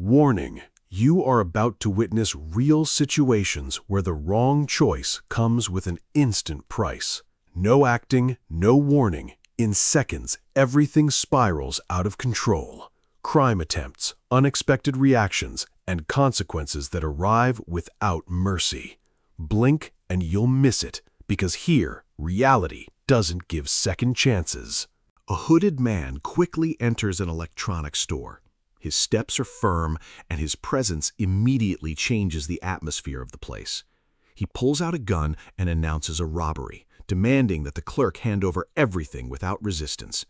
Warning: you are about to witness real situations where the wrong choice comes with an instant price. No acting, no warning. In seconds, everything spirals out of control. Crime attempts, unexpected reactions, and consequences that arrive without mercy. Blink and you'll miss it, because here, reality doesn't give second chances. A hooded man quickly enters an electronics store. His steps are firm, and his presence immediately changes the atmosphere of the place. He pulls out a gun and announces a robbery, demanding that the clerk hand over everything without resistance.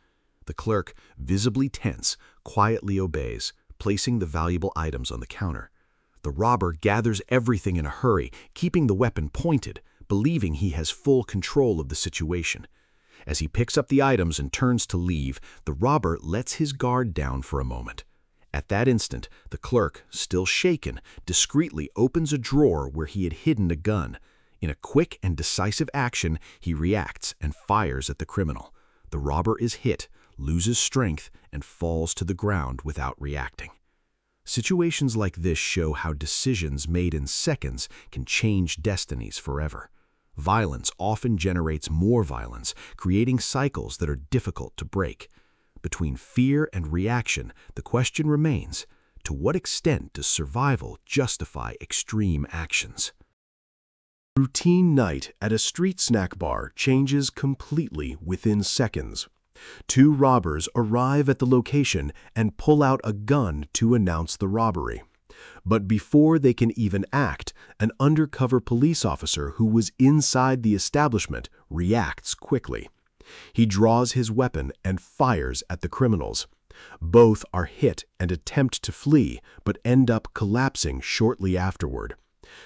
The clerk, visibly tense, quietly obeys, placing the valuable items on the counter. The robber gathers everything in a hurry, keeping the weapon pointed, believing he has full control of the situation. As he picks up the items and turns to leave, the robber lets his guard down for a moment. At that instant, the clerk, still shaken, discreetly opens a drawer where he had hidden a gun. In a quick and decisive action, he reacts and fires at the criminal. The robber is hit, loses strength, and falls to the ground without reacting. Situations like this show how decisions made in seconds can change destinies forever. Violence often generates more violence, creating cycles that are difficult to break. Between fear and reaction, the question remains, to what extent does survival justify extreme actions? Routine night at a street snack bar changes completely within seconds. Two robbers arrive at the location and pull out a gun to announce the robbery. But before they can even act, an undercover police officer who was inside the establishment reacts quickly. He draws his weapon and fires at the criminals. Both are hit and attempt to flee, but end up collapsing shortly afterward.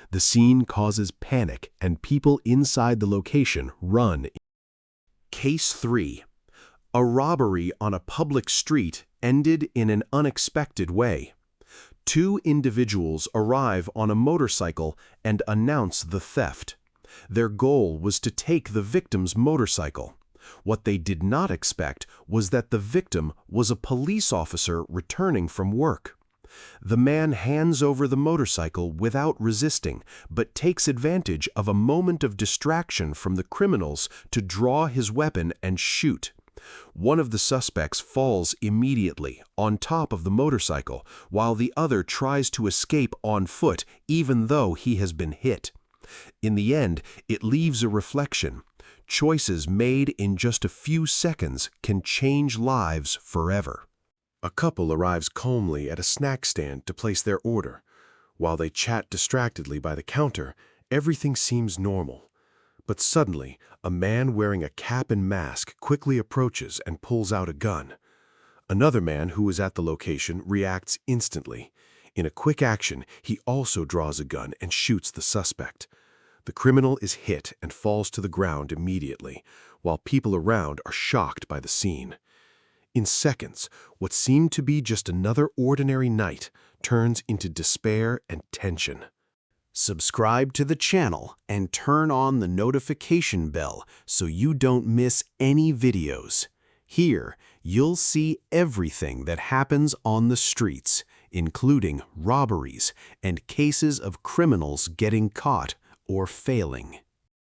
The scene causes panic, and people inside the location run. Case 3. A robbery on a public street ended in an unexpected way. Two individuals arrive on a motorcycle and announce the theft. Their goal was to take the victim's motorcycle. What they did not expect was that the victim was a police officer returning from work. The man hands over the motorcycle without resisting, but takes advantage of a moment of distraction from the criminals to draw his weapon and shoot. One of the suspects falls immediately on top of the motorcycle, while the other tries to escape on foot even though he has been hit. In the end, it leaves a reflection. Choices made in just a few seconds can change lives forever. A couple arrives calmly at a snack stand to place their order. While they chat distractedly by the counter, everything seems normal. But suddenly, a man wearing a cap and mask quickly approaches and pulls out a gun. Another man who is at the location reacts instantly. In a quick action, he also draws a gun and shoots the suspect. The criminal is hit and falls to the ground immediately, while people around are shocked by the scene. In seconds, what seemed to be just another ordinary night turns into despair and tension. Subscribe to the channel and turn on the notification bell so you don't miss any videos. Here, you'll see everything that happens on the streets, including robberies and cases of criminals getting caught or failing.